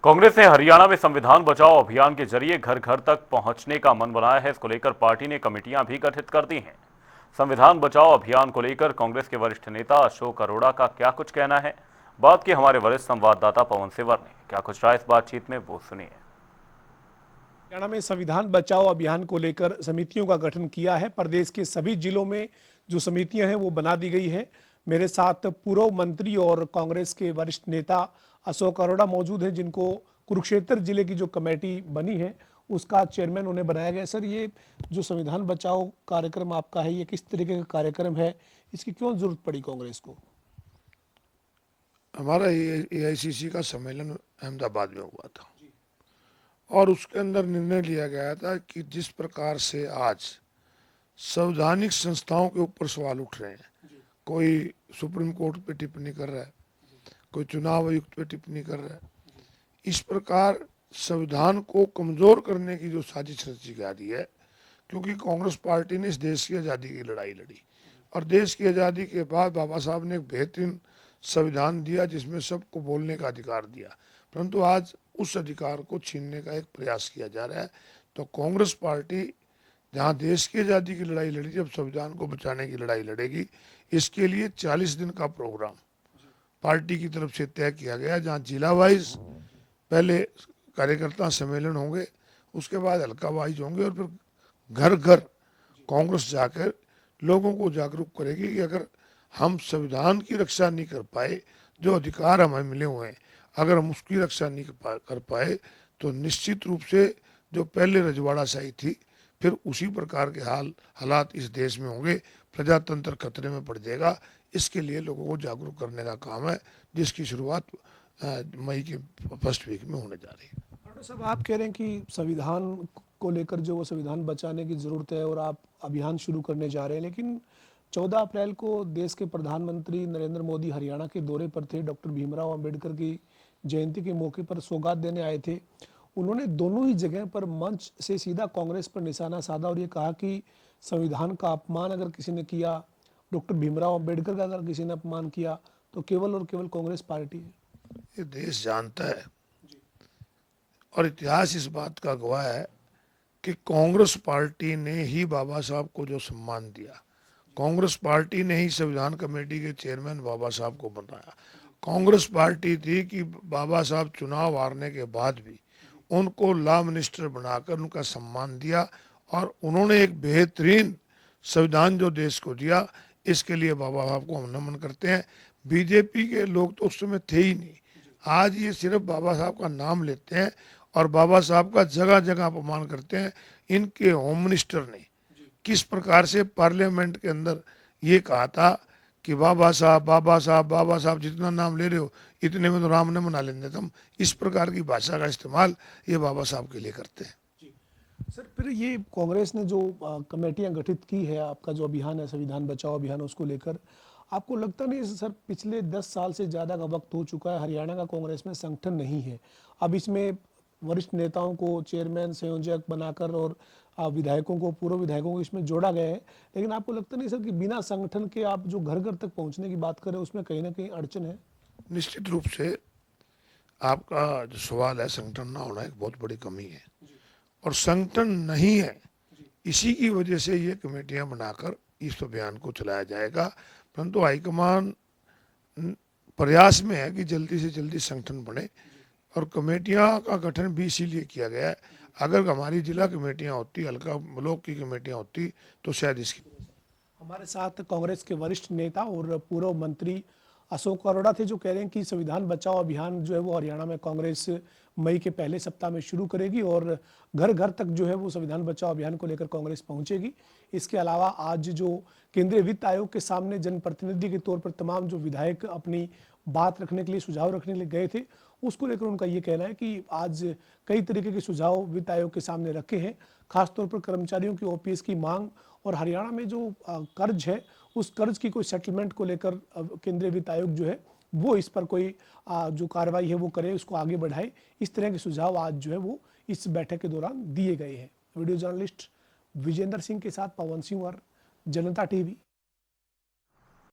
कांग्रेस ने हरियाणा में संविधान बचाओ अभियान के जरिए घर घर तक पहुंचने का मन बनाया है। इसको लेकर पार्टी ने कमेटियां भी गठित कर दी हैं। संविधान बचाओ अभियान को लेकर कांग्रेस के वरिष्ठ नेता अशोक अरोड़ा का क्या कुछ कहना है, बात की हमारे वरिष्ठ संवाददाता पवन सेवर ने। क्या कुछ रहा इस बातचीत में, वो सुनिए। हरियाणा में संविधान बचाओ अभियान को लेकर समितियों का गठन किया है। प्रदेश के सभी जिलों में जो समितियां हैं वो बना दी गई है। मेरे साथ पूर्व मंत्री और कांग्रेस के वरिष्ठ नेता अशोक अरोड़ा मौजूद हैं, जिनको कुरुक्षेत्र जिले की जो कमेटी बनी है उसका चेयरमैन उन्हें बनाया गया। सर, ये जो संविधान बचाओ कार्यक्रम आपका है, ये किस तरीके का कार्यक्रम है, इसकी क्यों जरूरत पड़ी कांग्रेस को? हमारा एआईसीसी का सम्मेलन अहमदाबाद में हुआ था और उसके अंदर निर्णय लिया गया था कि जिस प्रकार से आज संवैधानिक संस्थाओं के ऊपर सवाल उठ रहे हैं, कोई सुप्रीम कोर्ट पे टिप्पणी कर रहा है, कोई चुनाव आयुक्त पे टिप्पणी कर रहा है, इस प्रकार संविधान को कमजोर करने की जो साजिश रची जा रही है, क्योंकि कांग्रेस पार्टी ने इस देश की आज़ादी की लड़ाई लड़ी और देश की आज़ादी के बाद बाबा साहब ने एक बेहतरीन संविधान दिया जिसमें सबको बोलने का अधिकार दिया, परंतु आज उस अधिकार को छीनने का एक प्रयास किया जा रहा है। तो कांग्रेस पार्टी जहां देश की आज़ादी की लड़ाई लड़ी, जब संविधान को बचाने की लड़ाई लड़ेगी, इसके लिए 40 दिन का प्रोग्राम पार्टी की तरफ से तय किया गया, जहां जिला वाइज पहले कार्यकर्ता सम्मेलन होंगे, उसके बाद हल्का वाइज होंगे और फिर घर घर कांग्रेस जाकर लोगों को जागरूक करेगी कि अगर हम संविधान की रक्षा नहीं कर पाए, जो अधिकार हमें मिले हुए हैं, अगर हम उसकी रक्षा नहीं कर पाए तो निश्चित रूप से जो पहले रजवाड़ाशाही थी फिर उसी प्रकार के हालात इस देश में होंगे, प्रजातंत्र खतरे में पड़ जाएगा। इसके लिए लोगों को जागरूक करने का काम है, जिसकी शुरुआत मई के फर्स्ट वीक में होने जा रही है। डॉक्टर साहब, आप कह रहे हैं कि संविधान को लेकर जो वो संविधान बचाने की ज़रूरत है और आप अभियान शुरू करने जा रहे हैं, लेकिन 14 अप्रैल को देश के प्रधानमंत्री नरेंद्र मोदी हरियाणा के दौरे पर थे। डॉक्टर भीमराव अंबेडकर की जयंती के मौके पर सौगात देने आए थे। उन्होंने दोनों ही जगह पर मंच से सीधा कांग्रेस पर निशाना साधा और ये कहा कि संविधान का अपमान अगर किसी ने किया, डॉक्टर भीमराव अंबेडकर का अगर किसी ने अपमान किया, तो केवल और केवल कांग्रेस पार्टी है। ये देश जानता है और इतिहास इस बात का गवाह है कि कांग्रेस पार्टी ने ही बाबा साहब को जो सम्मान दिया, कांग्रेस पार्टी ने ही संविधान कमेटी के चेयरमैन बाबा साहब को बनाया। कांग्रेस पार्टी थी कि बाबा साहब चुनाव हारने के बाद भी उनको लॉ मिनिस्टर बनाकर उनका सम्मान दिया और उन्होंने एक बेहतरीन संविधान जो देश को दिया, इसके लिए बाबा साहब को हम नमन करते हैं। बीजेपी के लोग तो उस समय थे ही नहीं, आज ये सिर्फ बाबा साहब का नाम लेते हैं और बाबा साहब का जगह जगह अपमान करते हैं। इनके होम मिनिस्टर ने किस प्रकार से पार्लियामेंट के अंदर ये कहा था कि बाबा साहब बाबा साहब बाबा साहब, जितना नाम ले रहे हो इतने में तो राम ने मना लेंगे तुम। इस प्रकार की भाषा का इस्तेमाल ये बाबा साहब के लिए करते हैं। सर, फिर ये कांग्रेस ने जो कमेटियां गठित की है, आपका जो अभियान है संविधान बचाओ अभियान, उसको लेकर आपको लगता नहीं सर पिछले 10 साल से ज़्यादा का वक्त हो चुका है, हरियाणा का कांग्रेस में संगठन नहीं है। अब इसमें वरिष्ठ नेताओं को चेयरमैन संयोजक बनाकर और विधायकों को, पूर्व विधायकों को इसमें जोड़ा गया है, लेकिन आपको लगता नहीं सर कि बिना संगठन के आप जो घर घर तक पहुंचने की बात करें उसमें कहीं ना कहीं अड़चन है? निश्चित रूप से आपका जो सवाल है, संगठन ना होना एक बहुत बड़ी कमी है और संगठन नहीं है, इसी की वजह से ये कमेटियां बनाकर इस अभियान को चलाया जाएगा। परंतु हाईकमान प्रयास में है कि जल्दी से जल्दी संगठन बने और कमेटियां का गठन भी इसीलिए किया गया है। अगर हमारी जिला कमेटियां होती, हल्का ब्लॉक की कमेटियां होती, तो शायद इसकी। हमारे साथ कांग्रेस के वरिष्ठ नेता और पूर्व मंत्री अशोक अरोड़ा थे, जो कह रहे हैं कि संविधान बचाओ अभियान जो है वो हरियाणा में कांग्रेस मई के पहले सप्ताह में शुरू करेगी और घर घर तक जो है वो संविधान बचाओ अभियान को लेकर कांग्रेस पहुंचेगी। इसके अलावा आज जो केंद्रीय वित्त आयोग के सामने जनप्रतिनिधि के तौर पर तमाम जो विधायक अपनी बात रखने के लिए, सुझाव रखने के लिए गए थे, उसको लेकर उनका ये कहना है कि आज कई तरीके के सुझाव वित्त आयोग के सामने रखे हैं, खासतौर पर कर्मचारियों की ओपीएस की मांग और हरियाणा में जो कर्ज है उस कर्ज की कोई सेटलमेंट को लेकर केंद्रीय वित्त आयोग जो है वो इस पर कोई जो कार्रवाई है वो करे, उसको आगे बढ़ाए। इस तरह के सुझाव आज जो है वो इस बैठक के दौरान दिए गए हैं। वीडियो जर्नलिस्ट विजेंद्र सिंह के साथ पवन सिंह और जनता टीवी।